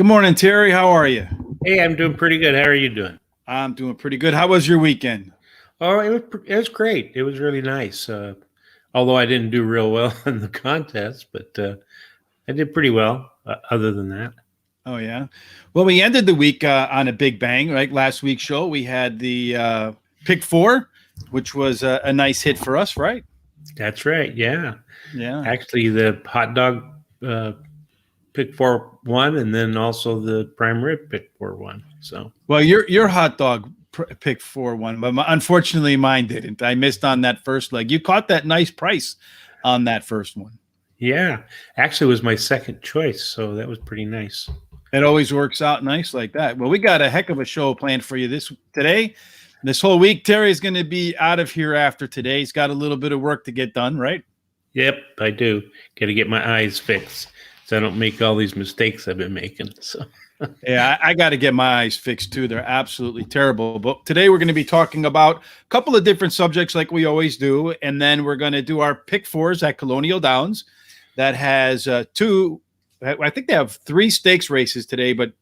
Good morning, Terry. How are you? Hey, I'm doing pretty good. How are you doing? I'm doing pretty good. How was your weekend? Oh, it was great. It was really nice. Although I didn't do real well in the contest, but I did pretty well. Other than that, Oh, yeah. Well, we ended the week on a big bang, right? Last week's show, we had the pick four, which was a nice hit for us, right? that's right. Yeah, Yeah. actually, the hot dog pick four won, and then also the prime rib pick four won. So, Well, your hot dog pick four won, but unfortunately mine didn't. I missed on that first leg. You caught that nice price on that first one. yeah, actually, it was my second choice, so that was pretty nice. It always works out nice like that. Well, we got a heck of a show planned for you today. This whole week, Terry's going to be out of here after today. He's got a little bit of work to get done, right? Yep, I do. Got to get my eyes fixed so I don't make all these mistakes I've been making. So. Yeah, I got to get my eyes fixed too. They're absolutely terrible. But today we're going to be talking about a couple of different subjects like we always do. And then we're going to do our pick fours at Colonial Downs. That has I think they have 3 stakes races today, but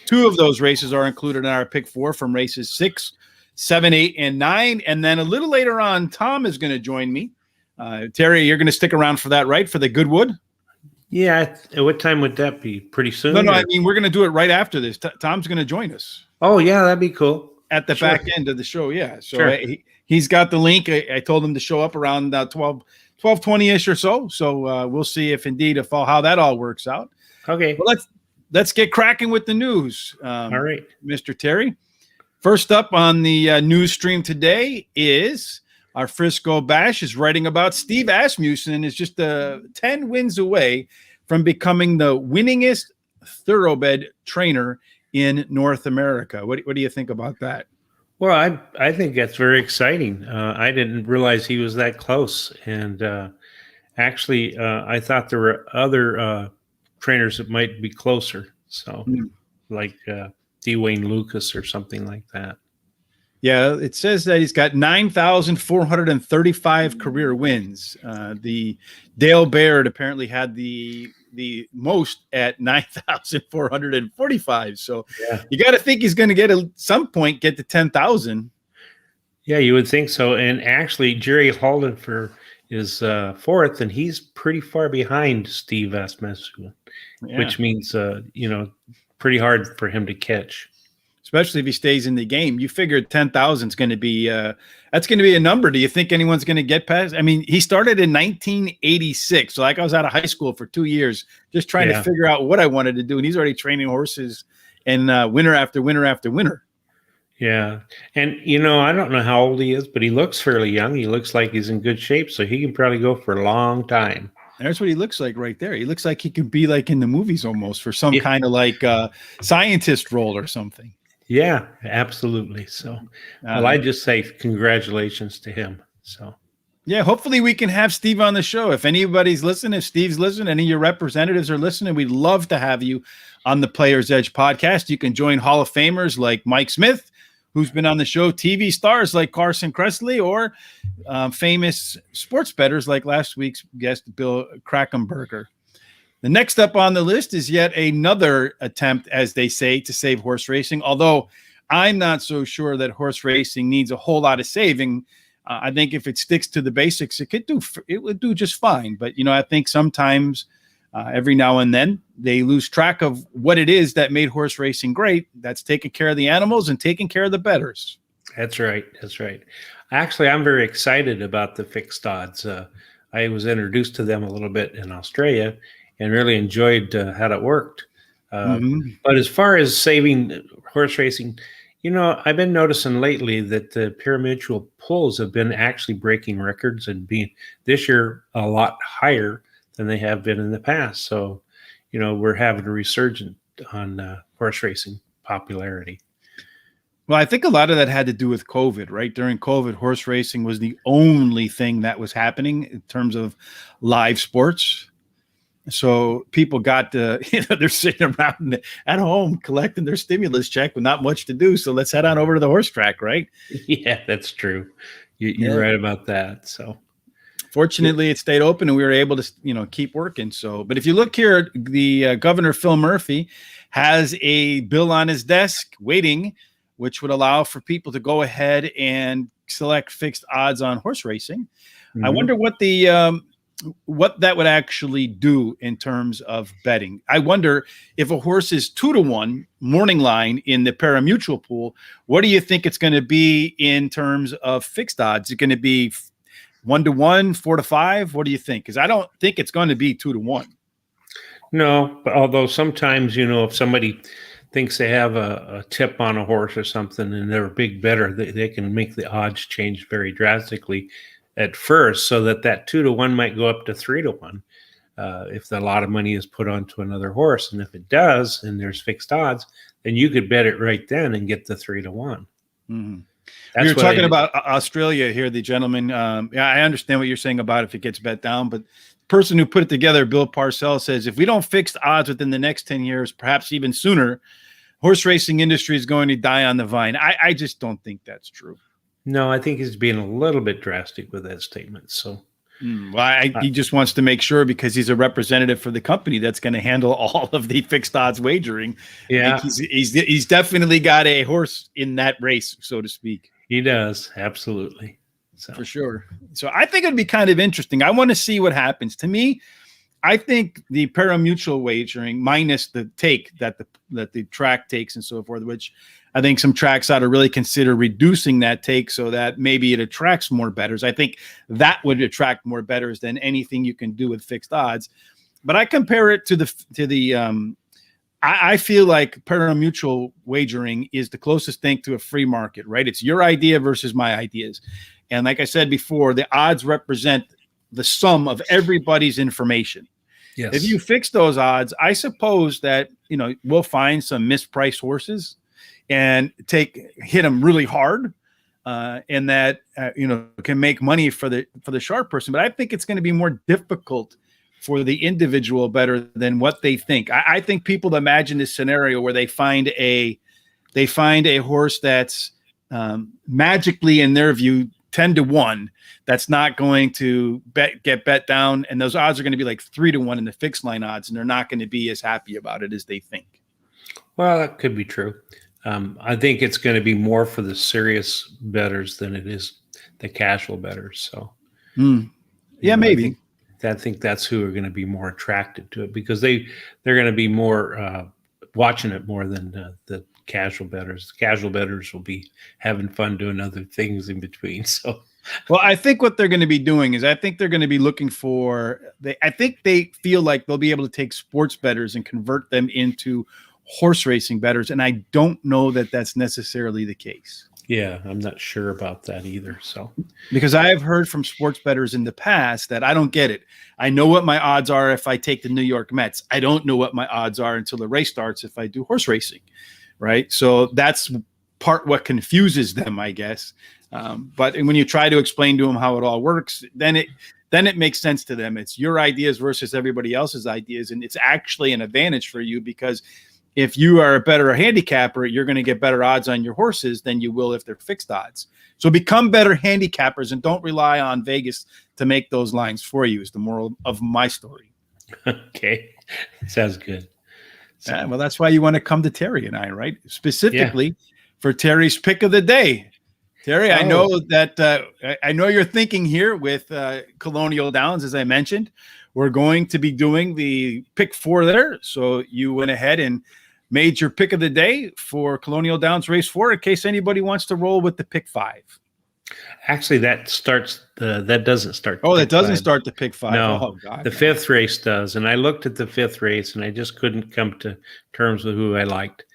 2 of those races are included in our pick four from races 6, 7, 8, and 9. And then a little later on, Tom is going to join me. Terry, you're going to stick around for that, right? For the Goodwood? Yeah. What time would that be? Pretty soon? No, I mean, we're going to do it right after this. Tom's going to join us. Oh, yeah, that'd be cool. At the back end of the show, yeah. So sure. He's got the link. I told him to show up around 12:20-ish or so. So we'll see if how that all works out. Okay. Well, let's get cracking with the news. All right, Mr. Terry. First up on the news stream today is our Frisco Bash is writing about Steve Asmussen is just 10 wins away from becoming the winningest thoroughbred trainer in North America. What do you think about that? Well, I think that's very exciting. I didn't realize he was that close. And actually, I thought there were other trainers that might be closer. So like Dwayne Lucas or something like that. Yeah, it says that he's got 9,435 career wins. The Dale Baird apparently had the most at 9,445. So you got to think he's going to get at some point get to 10,000. Yeah, you would think so. And actually, Jerry Holdenfer is 4th, and he's pretty far behind Steve Asmussen, which means pretty hard for him to catch. Especially if he stays in the game. You figured 10,000 is going to be that's going to be a number. Do you think anyone's going to get past? I mean, he started in 1986. So like I was out of high school for 2 years just trying to figure out what I wanted to do. And he's already training horses and winter after winter after winter. Yeah. And, I don't know how old he is, but he looks fairly young. He looks like he's in good shape. So he can probably go for a long time. There's what he looks like right there. He looks like he could be like in the movies almost for some kind of like scientist role or something. Yeah, absolutely. So, well, I just say congratulations to him. So, yeah, hopefully we can have Steve on the show. If anybody's listening, if Steve's listening, any of your representatives are listening, we'd love to have you on the Players Edge podcast. You can join Hall of Famers like Mike Smith, who's been on the show, TV stars like Carson Kressley, or famous sports bettors like last week's guest, Bill Krakenberger. The next up on the list is yet another attempt, as they say, to save horse racing, although I'm not so sure that horse racing needs a whole lot of saving. I think if it sticks to the basics, it would do just fine. But, I think sometimes every now and then they lose track of what it is that made horse racing great. That's taking care of the animals and taking care of the bettors. That's right. That's right. Actually, I'm very excited about the fixed odds. I was introduced to them a little bit in Australia and really enjoyed how it worked. But as far as saving horse racing, I've been noticing lately that the pari-mutuel pulls have been actually breaking records and being this year a lot higher than they have been in the past. So, we're having a resurgence on horse racing popularity. Well, I think a lot of that had to do with COVID, right? During COVID, horse racing was the only thing that was happening in terms of live sports. So people got they're sitting around at home collecting their stimulus check with not much to do. So let's head on over to the horse track, right? Yeah, that's true. You're right about that. So Fortunately, it stayed open and we were able to, keep working. So, but if you look here, the Governor Phil Murphy has a bill on his desk waiting, which would allow for people to go ahead and select fixed odds on horse racing. I wonder what that would actually do in terms of betting. I wonder if a horse is 2-1 morning line in the pari-mutuel pool, what do you think it's going to be in terms of fixed odds? Is it going to be 1-1, 4-5? What do you think? Because I don't think it's going to be 2-1. No, but although sometimes, if somebody thinks they have a tip on a horse or something and they're a big bettor, they can make the odds change very drastically at first, so that 2-1 might go up to 3-1 if a lot of money is put onto another horse. And if it does, and there's fixed odds, then you could bet it right then and get the 3-1. Mm-hmm. We were talking about Australia here, the gentleman. Yeah, I understand what you're saying about if it gets bet down, but the person who put it together, Bill Parcell, says if we don't fix odds within the next 10 years, perhaps even sooner, horse racing industry is going to die on the vine. I just don't think that's true. No, I think he's being a little bit drastic with that statement. So, he just wants to make sure, because he's a representative for the company that's going to handle all of the fixed odds wagering. Yeah, he's definitely got a horse in that race, so to speak. He does, absolutely. So. For sure. So I think it'd be kind of interesting. I want to see what happens. To me, I think the pari-mutuel wagering minus the take that the track takes and so forth, which I think some tracks ought to really consider reducing that take so that maybe it attracts more bettors. I think that would attract more bettors than anything you can do with fixed odds. But I compare it to I feel like pari-mutuel wagering is the closest thing to a free market, right? It's your idea versus my ideas. And like I said before, the odds represent the sum of everybody's information. Yes. If you fix those odds, I suppose that, we'll find some mispriced horses and hit them really hard, and that, can make money for the sharp person. But I think it's going to be more difficult for the individual bettor than what they think. I think people imagine this scenario where they find a horse that's magically, in their view, 10-1, that's not going to get bet down, and those odds are going to be like 3-1 in the fixed line odds, and they're not going to be as happy about it as they think. Well, that could be true. I think it's going to be more for the serious bettors than it is the casual bettors. So, yeah, maybe. I think that's who are going to be more attracted to it, because they're going to be more watching it more than the casual bettors. The casual bettors will be having fun doing other things in between. So, well, I think what they're going to be doing is I think they're going to be looking for. I think they feel like they'll be able to take sports bettors and convert them into horse racing bettors, and I don't know that that's necessarily the case. Yeah, I'm not sure about that either. So, because I have heard from sports bettors in the past that I don't get it. I know what my odds are if I take the New York Mets. I don't know what my odds are until the race starts if I do horse racing, right? So that's part what confuses them, I guess. But when you try to explain to them how it all works, then it makes sense to them. It's your ideas versus everybody else's ideas, and it's actually an advantage for you, because if you are a better handicapper, you're going to get better odds on your horses than you will if they're fixed odds. So become better handicappers and don't rely on Vegas to make those lines for you, is the moral of my story. Okay. Sounds good. So, well, that's why you want to come to Terry and I, right? Specifically for Terry's pick of the day. Terry, I know that I know you're thinking here with Colonial Downs, as I mentioned. We're going to be doing the pick 4 there. So you went ahead and made your pick of the day for Colonial Downs race 4 in case anybody wants to roll with the pick 5. Actually, that doesn't start. Oh, that doesn't start the pick 5. No, oh, God, the 5th race does. And I looked at the 5th race and I just couldn't come to terms with who I liked.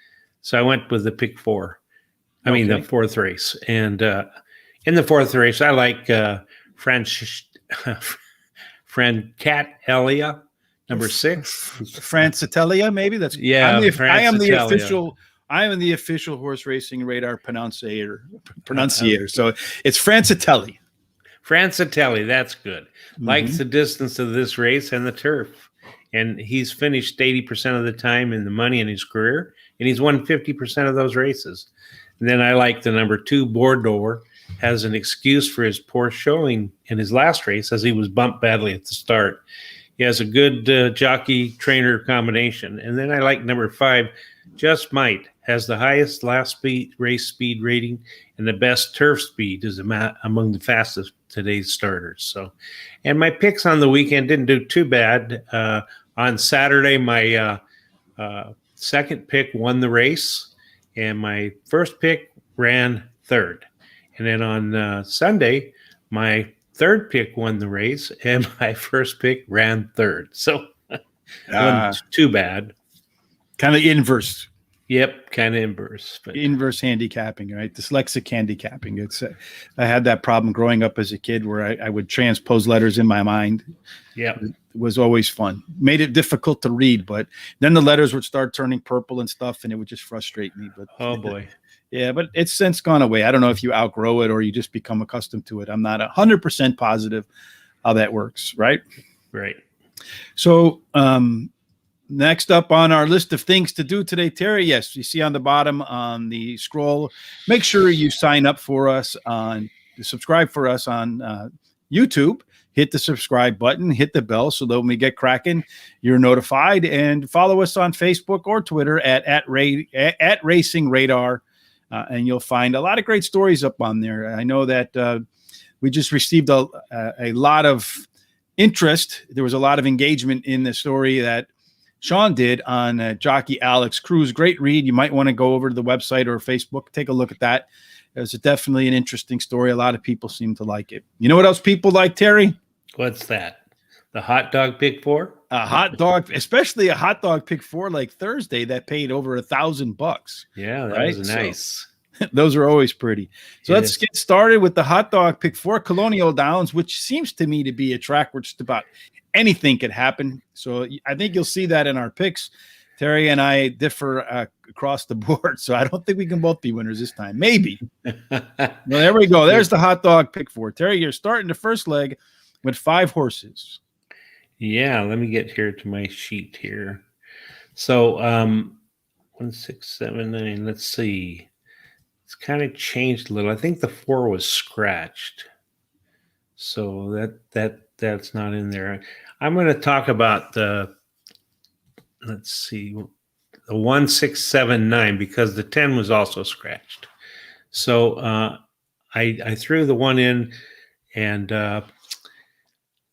So I went with the pick 4. I mean, the 4th race. And in the 4th race, I like Francatelia, number 6. Francatelia, maybe that's I am the official horse racing radar pronunciator. So it's Francatelli. Francatelli, that's good. Likes the distance of this race and the turf, and he's finished 80% of the time in the money in his career, and he's won 50% of those races. And then I like the number 2, Bordeaux, has an excuse for his poor showing in his last race as he was bumped badly at the start. He has a good jockey trainer combination. And then I like number 5, Just Might, has the highest race speed rating and the best turf speed is among the fastest today's starters. So, and my picks on the weekend didn't do too bad. On Saturday, my second pick won the race, and my first pick ran third. And then on Sunday, my third pick won the race, and my first pick ran third. So, wasn't too bad. Kind of inverse. Yep, kind of inverse. But inverse handicapping, right? Dyslexic handicapping. It's I had that problem growing up as a kid where I would transpose letters in my mind. Yeah, it was always fun. Made it difficult to read, but then the letters would start turning purple and stuff, and it would just frustrate me. But oh boy, yeah, but it's since gone away. I don't know if you outgrow it or you just become accustomed to it. I'm not 100% positive how that works, right? Right. So, next up on our list of things to do today, Terry, yes, you see on the bottom on the scroll, make sure you sign up for us subscribe for us on YouTube. Hit the subscribe button, hit the bell so that when we get cracking, you're notified, and follow us on Facebook or Twitter at Racing Radar, and you'll find a lot of great stories up on there. I know that we just received a lot of interest. There was a lot of engagement in the story that Sean did on jockey Alex Cruz. Great read. You might want to go over to the website or Facebook, take a look at that. It was definitely an interesting story. A lot of people seem to like it. You know what else people like, Terry? What's that? The hot dog pick 4? A hot dog, especially a hot dog pick 4 like Thursday that paid over $1,000. Yeah, that was nice. So, those are always pretty. So let's get started with the hot dog pick 4, Colonial Downs, which seems to me to be a track where just about anything could happen. So I think you'll see that in our picks. Terry and I differ across the board, so I don't think we can both be winners this time. Maybe. Well, there we go. There's the hot dog pick 4. Terry, you're starting the first leg with 5 horses. Yeah, let me get here to my sheet here. So 1, 6, 7, 9. Let's see. It's kind of changed a little. I think the 4 was scratched. So that's not in there. I'm going to talk about the 1, 6, 7, 9 because the 10 was also scratched. So I threw the 1 in, and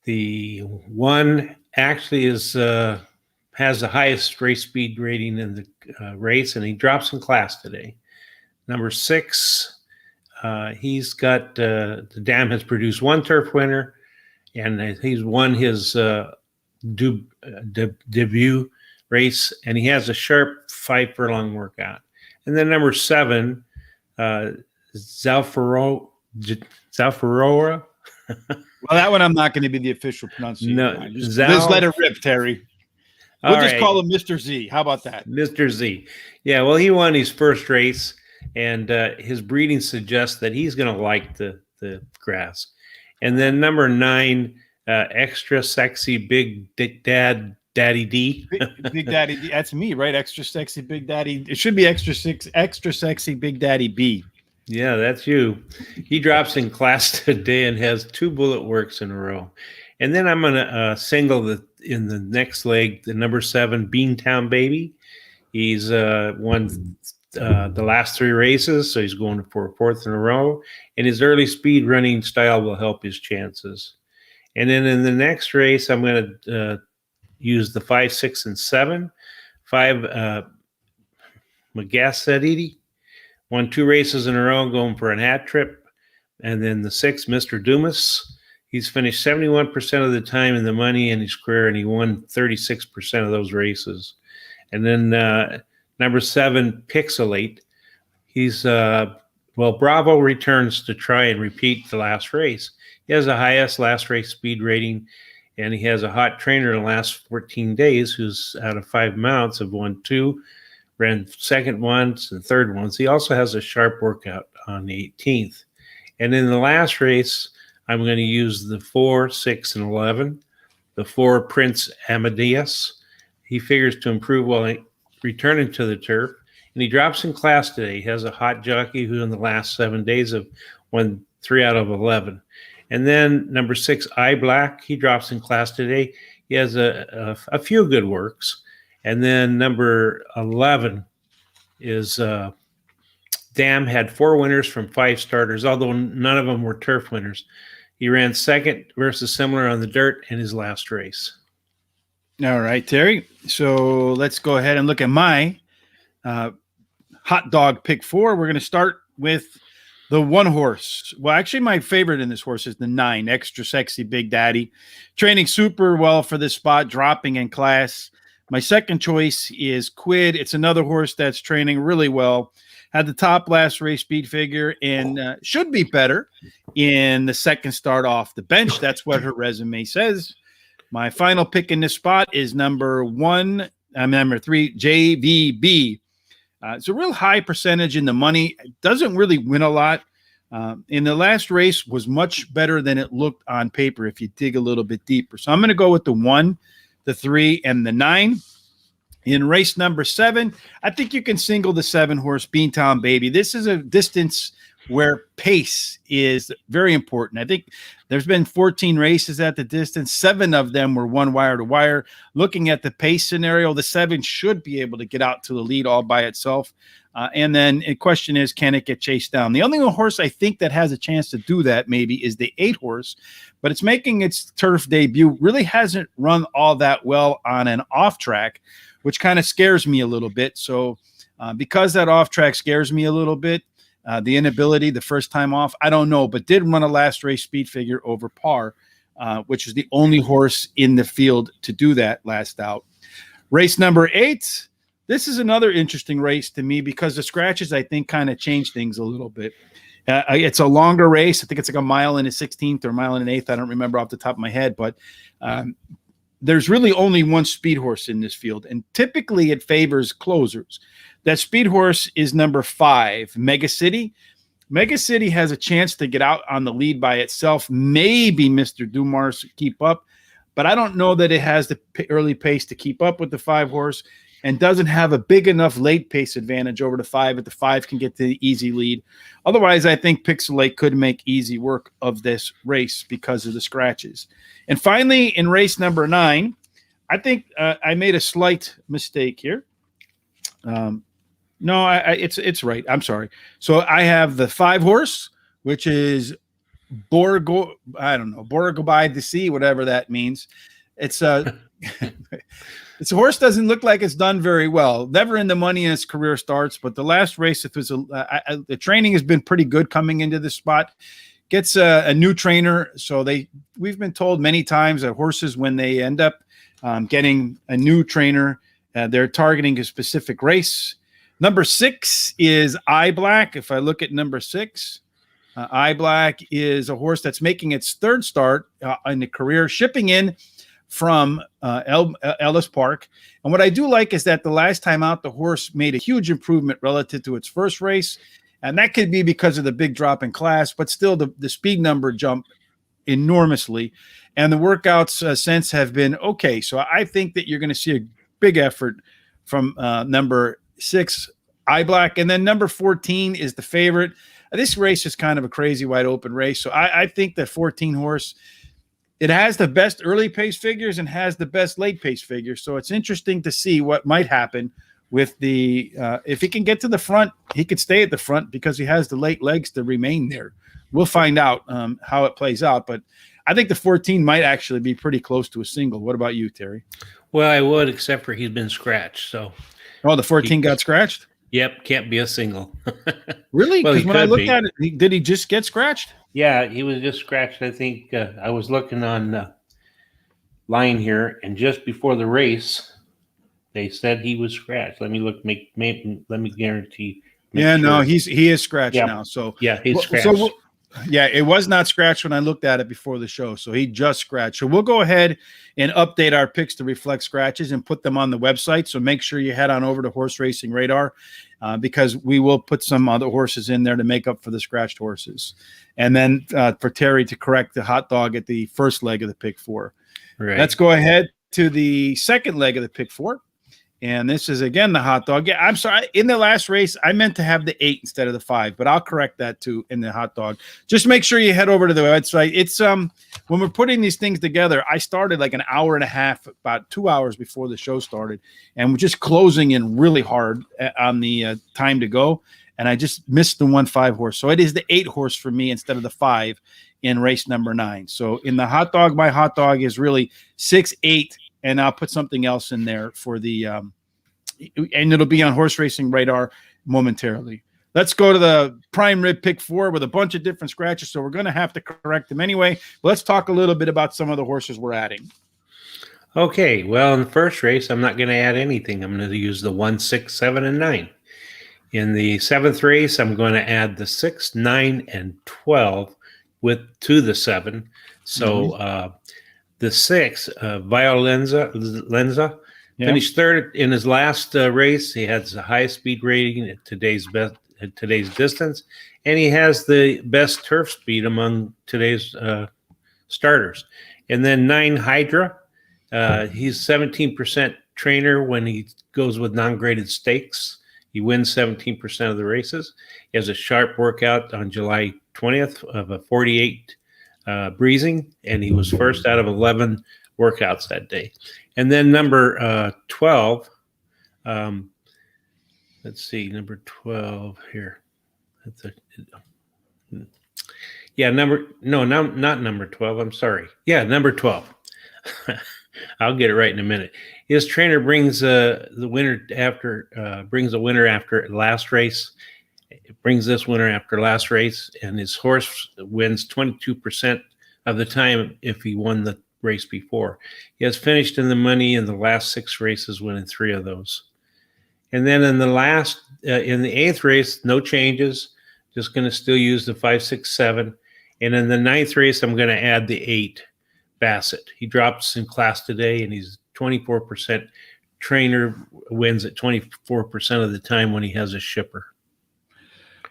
the 1 actually has the highest race speed rating in the race, and he drops in class today. Number 6, he's got the Dam has produced 1 turf winner, and he's won his debut race, and he has a sharp 5 furlong workout. And then number 7, Zalfarora. Well, that one I'm not going to be the official pronunciation. No, just let it rip, Terry. We'll just call him Mr. Z. How about that? Mr. Z. Yeah, well, he won his first race, and his breeding suggests that he's going to like the grass. And then number 9, Extra Sexy Big Daddy D. Big Daddy D. That's me, right? Extra Sexy Big Daddy. It should be Extra Sexy Big Daddy B. Yeah, that's you. He drops in class today and has 2 bullet works in a row. And then I'm going to single in the next leg, the number 7, Beantown Baby. He's won the last 3 races, so he's going for a 4th in a row. And his early speed running style will help his chances. And then in the next race, I'm going to use the 5, 6, and 7. 5, Magasadidi. Won 2 races in a row, going for a hat trip. And then the 6, Mr. Dumas. He's finished 71% of the time in the money in his career, and he won 36% of those races. And then number 7, Pixelate. He's, Bravo returns to try and repeat the last race. He has the highest last race speed rating, and he has a hot trainer in the last 14 days who's out of 5 mounts have won 2. Ran second once and third once. He also has a sharp workout on the 18th. And in the last race, I'm going to use the 4, 6, and 11. The 4, Prince Amadeus. He figures to improve while returning to the turf. and he drops in class today. He has a hot jockey who in the last 7 days have won 3 out of 11. And then number 6, Eye Black, he drops in class today. He has a few good works. And then number 11 is Dam, had 4 winners from 5 starters, although none of them were turf winners. He ran second versus similar on the dirt in his last race. All right, Terry. So let's go ahead and look at my hot dog pick 4. We're going to start with the 1 horse. Well, actually, my favorite in this horse is the 9, Extra Sexy Big Daddy. Training super well for this spot, dropping in class. My second choice is Quid. It's another horse that's training really well. Had the top last race speed figure and should be better in the second start off the bench. That's what her resume says. My final pick in this spot is number 3, JVB. It's a real high percentage in the money. It doesn't really win a lot. In the last race was much better than it looked on paper if you dig a little bit deeper. So I'm going to go with the 1, the 3, and the 9. In race number 7, I think you can single the 7 horse Beantown Baby. This is a distance where pace is very important. I think there's been 14 races at the distance. 7 of them were one wire to wire. Looking at the pace scenario, the 7 should be able to get out to the lead all by itself. And then the question is, can it get chased down? The only horse I think that has a chance to do that maybe is the 8 horse, but it's making its turf debut. Really hasn't run all that well on an off track, which kind of scares me a little bit. So because that off track scares me a little bit, the inability the first time off, I don't know, but did run a last race speed figure over par, which is the only horse in the field to do that last out. Race number 8. This is another interesting race to me because the scratches, I think, kind of change things a little bit. It's a longer race. I think it's like a mile and a 16th or a mile and an 1/8. I don't remember off the top of my head, but there's really only one speed horse in this field, and typically it favors closers. That speed horse is number 5, Mega City. Mega City has a chance to get out on the lead by itself. Maybe Mr. Dumars keep up, but I don't know that it has the early pace to keep up with the 5 horse and doesn't have a big enough late pace advantage over the 5 if the 5 can get to the easy lead. Otherwise, I think Pixelate could make easy work of this race because of the scratches. And finally, in race number 9, I think I made a slight mistake here. No, it's right. I'm sorry. So I have the 5 horse, which is Borogobai the Sea, whatever that means. It's a it's a horse doesn't look like it's done very well. Never in the money in its career starts, but the last race, it was the training has been pretty good coming into this spot. Gets a new trainer, so we've been told many times that horses, when they end up getting a new trainer, they're targeting a specific race. Number 6 is Eye Black. If I look at number 6, Eye Black is a horse that's making its 3rd start in the career, shipping in from Ellis Park. And what I do like is that the last time out, the horse made a huge improvement relative to its first race. And that could be because of the big drop in class, but still the speed number jumped enormously. And the workouts since have been okay. So I think that you're going to see a big effort from number 6, Eye Black. And then number 14 is the favorite. This race is kind of a crazy wide open race. So I think the 14 horse, it has the best early pace figures and has the best late pace figures. So it's interesting to see what might happen with the if he can get to the front, he could stay at the front because he has the late legs to remain there. We'll find out how it plays out. But I think the 14 might actually be pretty close to a single. What about you, Terry? Well, I would, except for he's been scratched. So, the 14 got scratched? Yep, can't be a single. Really? Because when I looked at it, did he just get scratched? Yeah, he was just scratched. I think I was looking on line here, and just before the race, they said he was scratched. Let me look. Let me guarantee. Yeah, sure. No, he is scratched now. So yeah, he's scratched. So yeah, it was not scratched when I looked at it before the show. So he just scratched. So we'll go ahead and update our picks to reflect scratches and put them on the website. So make sure you head on over to Horse Racing Radar because we will put some other horses in there to make up for the scratched horses. And then for Terry to correct the hot dog at the first leg of the pick 4. Right. Let's go ahead to the second leg of the pick 4. And this is, again, the hot dog. Yeah, I'm sorry. In the last race, I meant to have the 8 instead of the 5, but I'll correct that too in the hot dog. Just make sure you head over to the website. It's when we're putting these things together, I started like an hour and a half, about 2 hours before the show started, and we're just closing in really hard on the time to go. And I just missed the 1-5 horse. So it is the 8 horse for me instead of the 5 in race number 9. So in the hot dog, my hot dog is really 6, 8. And I'll put something else in there for the and it'll be on Horse Racing Radar momentarily. Let's go to the prime rib pick 4 with a bunch of different scratches. So we're going to have to correct them anyway. But let's talk a little bit about some of the horses we're adding. Okay. Well, in the first race, I'm not going to add anything. I'm going to use the 1, 6, 7, and 9. In the 7th race, I'm going to add the 6, 9, and 12 to the 7. So, the 6, Violenza, finished 3rd in his last race. He has the highest speed rating at today's distance, and he has the best turf speed among today's starters. And then 9, Hydra. He's 17% trainer when he goes with non-graded stakes. He wins 17% of the races. He has a sharp workout on July 20th of a 48 breezing, and he was first out of 11 workouts that day. And then number 12, let's see, number 12 here. Not number 12. I'm sorry. Yeah, number 12. I'll get it right in a minute. His trainer brings a winner after last race. Brings this winner after last race, and his horse wins 22% of the time if he won the race before. He has finished in the money in the last 6 races, winning 3 of those. And then in the in the 8th race, no changes. Just going to still use the 5, 6, 7. And in the 9th race, I'm going to add the 8, Bassett. He drops in class today, and he's 24% trainer, wins at 24% of the time when he has a shipper.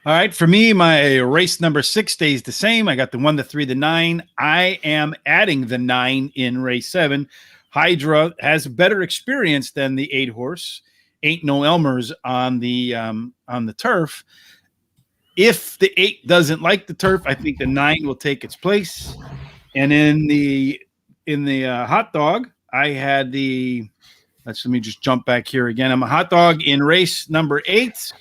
All right. For me, my race number 6 stays the same. I got the 1, the 3, the 9. I am adding the 9 in race 7. Hydra has better experience than the 8 horse. Ain't no Elmers on the turf. If the 8 doesn't like the turf, I think the 9 will take its place. And in the hot dog, I had let me just jump back here again. I'm a hot dog in race number 8.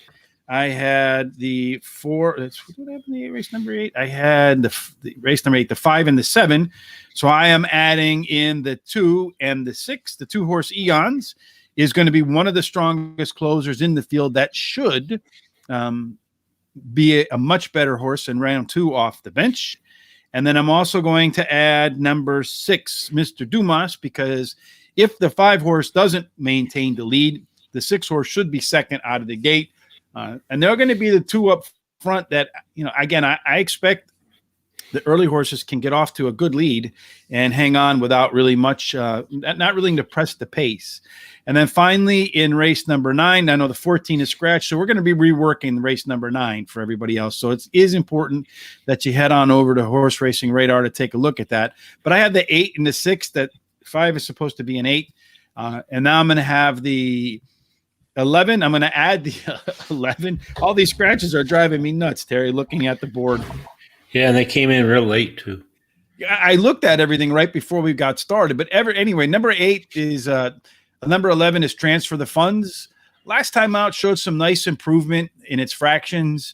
I had the 4. What happened to race number 8? I had the race number 8, the 5, and the 7. So I am adding in the 2 and the 6. The 2 horse Eons is going to be one of the strongest closers in the field. That should be a much better horse in round 2 off the bench. And then I'm also going to add number 6, Mr. Dumas, because if the 5 horse doesn't maintain the lead, the 6 horse should be second out of the gate. And they're going to be the 2 up front that, again, I expect the early horses can get off to a good lead and hang on without really much, not really to press the pace. And then finally in race number 9, I know the 14 is scratched, so we're going to be reworking race number 9 for everybody else. So it is important that you head on over to Horse Racing Radar to take a look at that. But I have the 8 and the 6, that 5 is supposed to be an 8. And now I'm going to have the 11. I'm going to add the 11. All these scratches are driving me nuts, Terry, looking at the board. Yeah, and they came in real late too. I looked at everything right before we got started. But anyway, number 8 is number 11 is Transfer the Funds. Last time out showed some nice improvement in its fractions.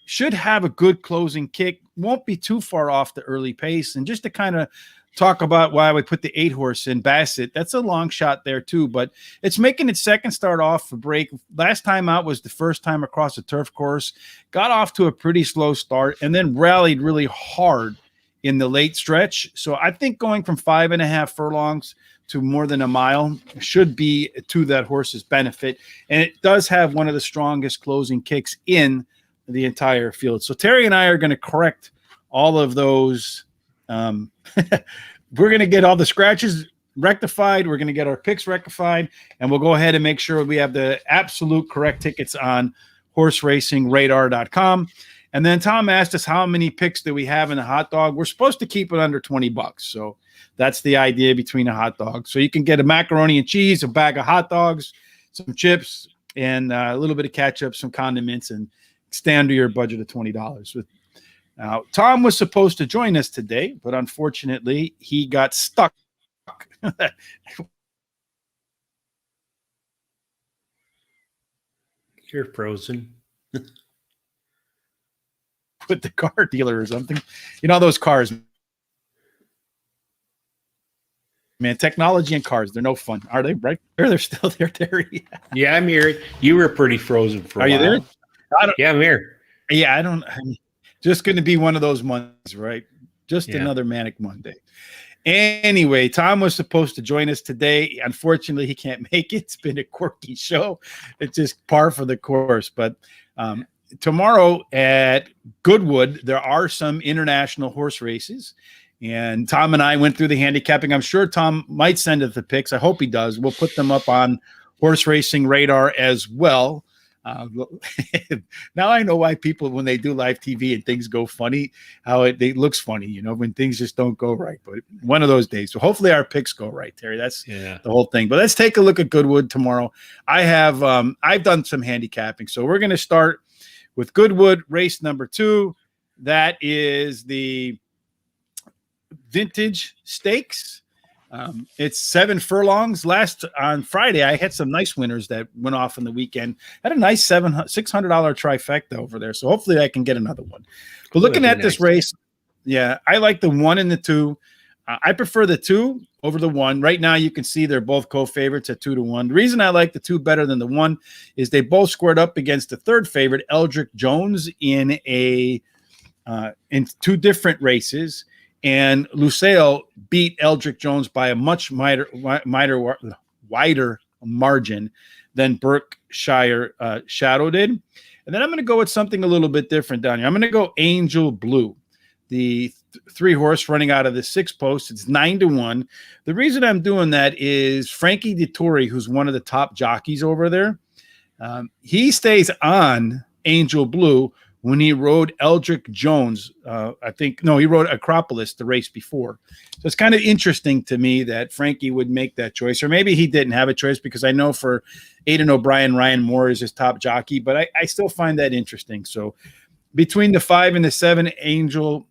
Should have a good closing kick. Won't be too far off the early pace. And just to kind of talk about why we put the 8 horse in Bassett, that's a long shot there too, but it's making its second start off for break. Last time out was the first time across the turf course, got off to a pretty slow start and then rallied really hard in the late stretch. So I think going from 5.5 furlongs to more than a mile should be to that horse's benefit. And it does have one of the strongest closing kicks in the entire field. So Terry and I are going to correct all of those. We're going to get all the scratches rectified. We're going to get our picks rectified, and we'll go ahead and make sure we have the absolute correct tickets on horseracingradar.com. And then Tom asked us how many picks do we have in a hot dog. We're supposed to keep it under $20. So that's the idea between a hot dog. So you can get a macaroni and cheese, a bag of hot dogs, some chips, and a little bit of ketchup, some condiments, and stay under your budget of $20. Now, Tom was supposed to join us today, but unfortunately, he got stuck. You're frozen. With the car dealer or something. You know, those cars, man, technology and cars, they're no fun. Are they, right? Or they're still there, Terry? Yeah, I'm here. You were pretty frozen for a while. Are you there? Yeah, I'm here. Yeah, I'm just going to be one of those Mondays, right? Just another manic Monday. Anyway, Tom was supposed to join us today. Unfortunately, he can't make it. It's been a quirky show. It's just par for the course. But tomorrow at Goodwood, there are some international horse races. And Tom and I went through the handicapping. I'm sure Tom might send us the picks. I hope he does. We'll put them up on Horse Racing Radar as well. Now I know why people, when they do live TV and things go funny, how it looks funny, you know, when things just don't go right. But one of those days. So hopefully our picks go right, Terry. That's the whole thing. But let's take a look at Goodwood tomorrow. I've done some handicapping. So we're going to start with Goodwood race number 2. That is the Vintage Stakes. It's 7 furlongs. On Friday, I had some nice winners that went off in the weekend. Had a nice $600 trifecta over there. So hopefully I can get another one. But looking at this race, I like the 1 and the 2. I prefer the 2 over the 1. Right now, you can see they're both co-favorites at 2-1. The reason I like the 2 better than the 1 is they both squared up against the 3rd favorite, Eldrick Jones, in 2 different races. And Lucille beat Eldrick Jones by a much wider margin than Berkshire Shadow did. And then I'm going to go with something a little bit different down here. I'm going to go Angel Blue, the 3 horse running out of the 6 post. It's 9-1. The reason I'm doing that is Frankie Dettori, who's one of the top jockeys over there. He stays on Angel Blue when he rode Eldrick Jones. He rode Acropolis the race before. So it's kind of interesting to me that Frankie would make that choice, or maybe he didn't have a choice, because I know for Aidan O'Brien, Ryan Moore is his top jockey, but I still find that interesting. So between the 5 and the 7, Angel,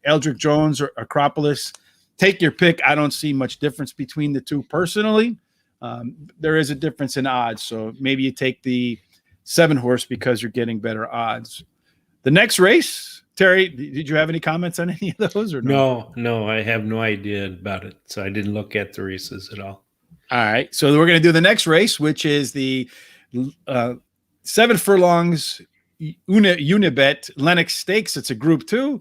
Eldrick Jones, or Acropolis, take your pick. I don't see much difference between the 2 personally. There is a difference in odds, so maybe you take the 7 horse because you're getting better odds. The next race, Terry, did you have any comments on any of those or no? No, I have no idea about it. So I didn't look at the races at all. All right. So we're going to do the next race, which is the 7 furlongs Unibet Lennox Stakes. It's a Group 2.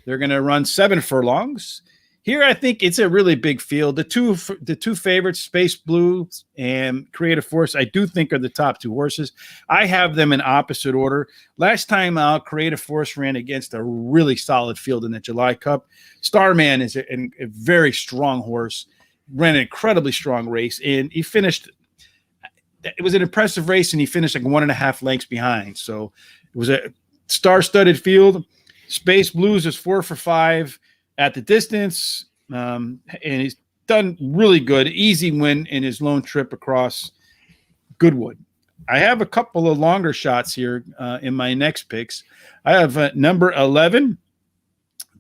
They're going to run 7 furlongs. Here, I think it's a really big field. The two favorites, Space Blue and Creative Force, I do think are the top 2 horses. I have them in opposite order. Last time out, Creative Force ran against a really solid field in the July Cup. Starman is a very strong horse, ran an incredibly strong race, and he finished. It was an impressive race, and he finished like 1.5 lengths behind. So it was a star-studded field. Space Blues is 4 for 5. At the distance, and he's done really good. Easy win in his lone trip across Goodwood. I have a couple of longer shots here in my next picks. I have number 11,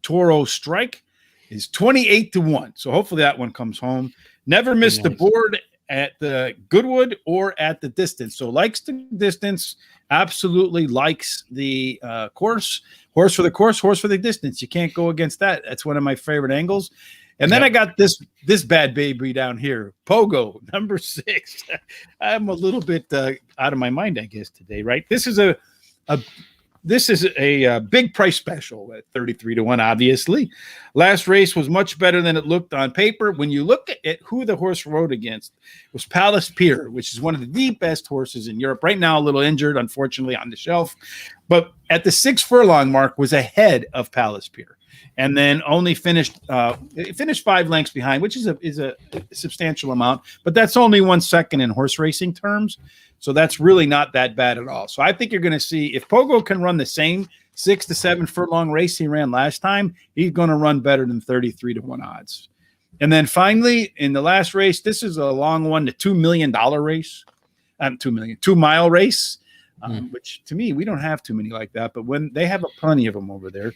Toro Strike, is 28-1. So hopefully that one comes home. Never missed the board at the Goodwood or at the distance. So likes the distance, absolutely likes the course. Horse for the course, horse for the distance. You can't go against that. That's one of my favorite angles. And then I got this bad baby down here, Pogo, number 6. I'm a little bit out of my mind, I guess, today, right? This is a big price special at 33-1, obviously. Last race was much better than it looked on paper. When you look at who the horse rode against, it was Palace Pier, which is one of the best horses in Europe. Right now, a little injured, unfortunately, on the shelf. But at the 6 furlong mark, was ahead of Palace Pier. And then only finished 5 lengths behind, which is a substantial amount. But that's only 1 second in horse racing terms. So that's really not that bad at all. So I think you're going to see, if Pogo can run the same 6 to 7 furlong race he ran last time, he's going to run better than 33-1 odds. And then finally, in the last race, this is a long one, the $2 million race. 2-mile race, which to me, we don't have too many like that, but when they have plenty of them over there.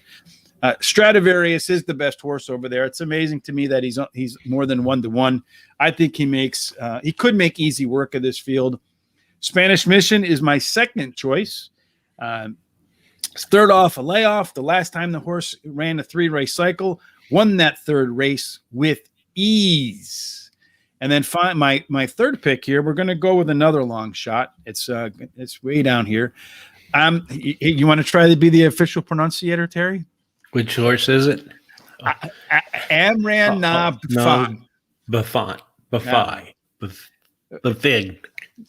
Stradivarius is the best horse over there. It's amazing to me that he's more than 1-1. I think he could make easy work of this field. Spanish Mission is my second choice. Third off a layoff. The last time the horse ran a 3-race cycle, won that third race with ease. And then my third pick here, we're going to go with another long shot. It's way down here. You want to try to be the official pronunciator, Terry? Which horse is it? Amran na Buffon. Buffig.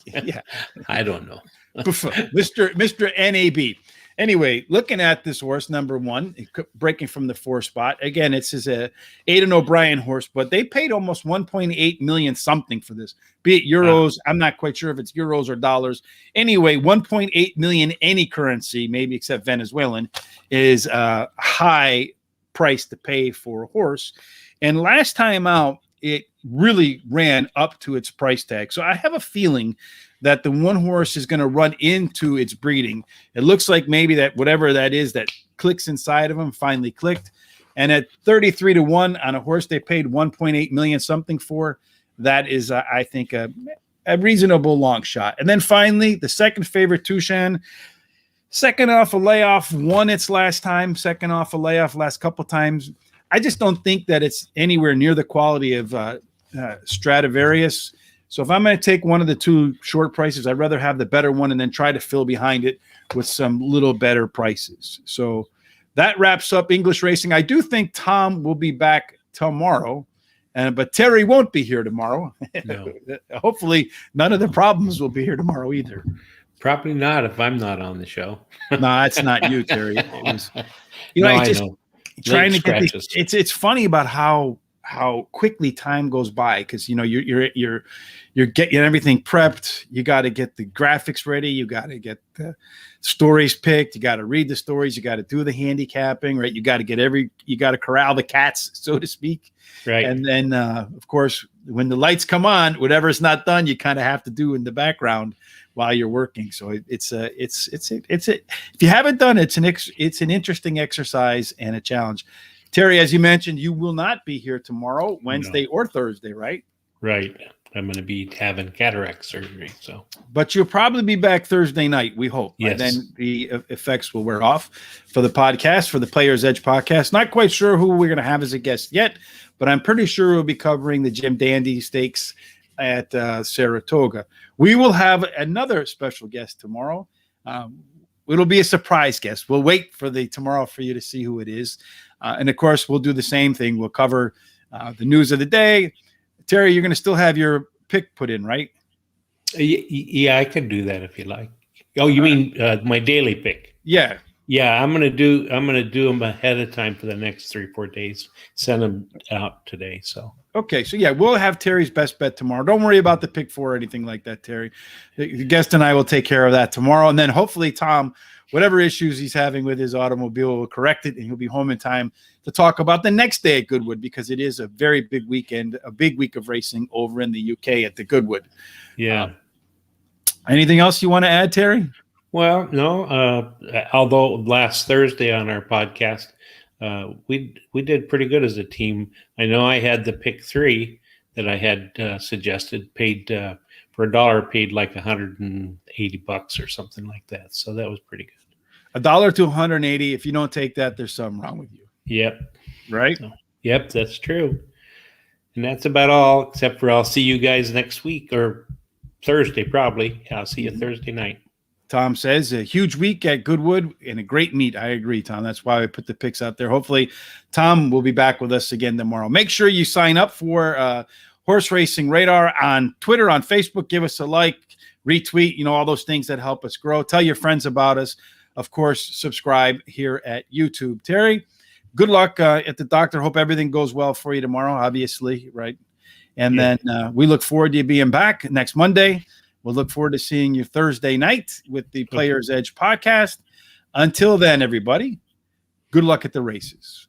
Yeah. I don't know. Mr. NAB. Anyway, looking at this horse, number 1, breaking from the 4 spot. Again, it's a Aidan O'Brien horse, but they paid almost 1.8 million something for this. Be it euros, I'm not quite sure if it's euros or dollars. Anyway, 1.8 million any currency, maybe except Venezuelan, is a high price to pay for a horse. And last time out, it really ran up to its price tag. So I have a feeling that the one horse is going to run into its breeding. It looks like maybe that whatever that is that clicks inside of him finally clicked. And at 33-1 on a horse they paid 1.8 million something for, that is, I think, a reasonable long shot. And then finally, the second favorite, Tushan, second off a layoff, won its last time, second off a layoff last couple times. I just don't think that it's anywhere near the quality of Stradivarius. So if I'm going to take one of the 2 short prices, I'd rather have the better one and then try to fill behind it with some little better prices. So that wraps up English racing. I do think Tom will be back tomorrow, but Terry won't be here tomorrow. No. Hopefully none of the problems will be here tomorrow either. Probably not if I'm not on the show. No, it's not you, Terry. It was, I know. Trying to get these, it's funny about how quickly time goes by, because you're getting everything prepped. You got to get the graphics ready. You got to get the stories picked. You got to read the stories. You got to do the handicapping, right? You got to corral the cats, so to speak. Right. And then, of course, when the lights come on, whatever's not done, you kind of have to do in the background while you're working. So it's if you haven't done it, it's an interesting exercise and a challenge. Terry, as you mentioned, you will not be here tomorrow, Wednesday or Thursday, right? Right. I'm going to be having cataract surgery. But you'll probably be back Thursday night, we hope. Yes. And then the effects will wear off for the podcast, for the Players Edge podcast. Not quite sure who we're going to have as a guest yet, but I'm pretty sure we'll be covering the Jim Dandy Stakes at Saratoga. We will have another special guest tomorrow. It'll be a surprise guest. We'll wait for tomorrow for you to see who it is. And of course, we'll do the same thing. We'll cover the news of the day. Terry, you're going to still have your pick put in, right? Yeah, I can do that if you like. Oh, you mean my daily pick? Yeah. Yeah, I'm gonna do them ahead of time for the next 3-4 days. Send them out today. So okay, so yeah, we'll have Terry's best bet tomorrow. Don't worry about the pick 4 or anything like that, Terry. The guest and I will take care of that tomorrow, and then hopefully Tom, whatever issues he's having with his automobile, will correct it, and he'll be home in time to talk about the next day at Goodwood, because it is a very big weekend, a big week of racing over in the UK at the Goodwood. Yeah. Anything else you want to add, Terry? Well, no. Although last Thursday on our podcast, we did pretty good as a team. I know I had the pick 3 that I had suggested, paid for $1, paid like $180 or something like that. So that was pretty good. $1 to $180. If you don't take that, there's something wrong with you. Yep. Right? So, yep, that's true. And that's about all, except for I'll see you guys next week, or Thursday probably. I'll see you Thursday night. Tom says a huge week at Goodwood and a great meet. I agree, Tom. That's why I put the picks out there. Hopefully, Tom will be back with us again tomorrow. Make sure you sign up for Horse Racing Radar on Twitter, on Facebook. Give us a like, retweet, all those things that help us grow. Tell your friends about us. Of course, subscribe here at YouTube. Terry, good luck at the doctor. Hope everything goes well for you tomorrow, obviously, right? And then we look forward to you being back next Monday. We'll look forward to seeing you Thursday night with the Players Edge podcast. Until then, everybody, good luck at the races.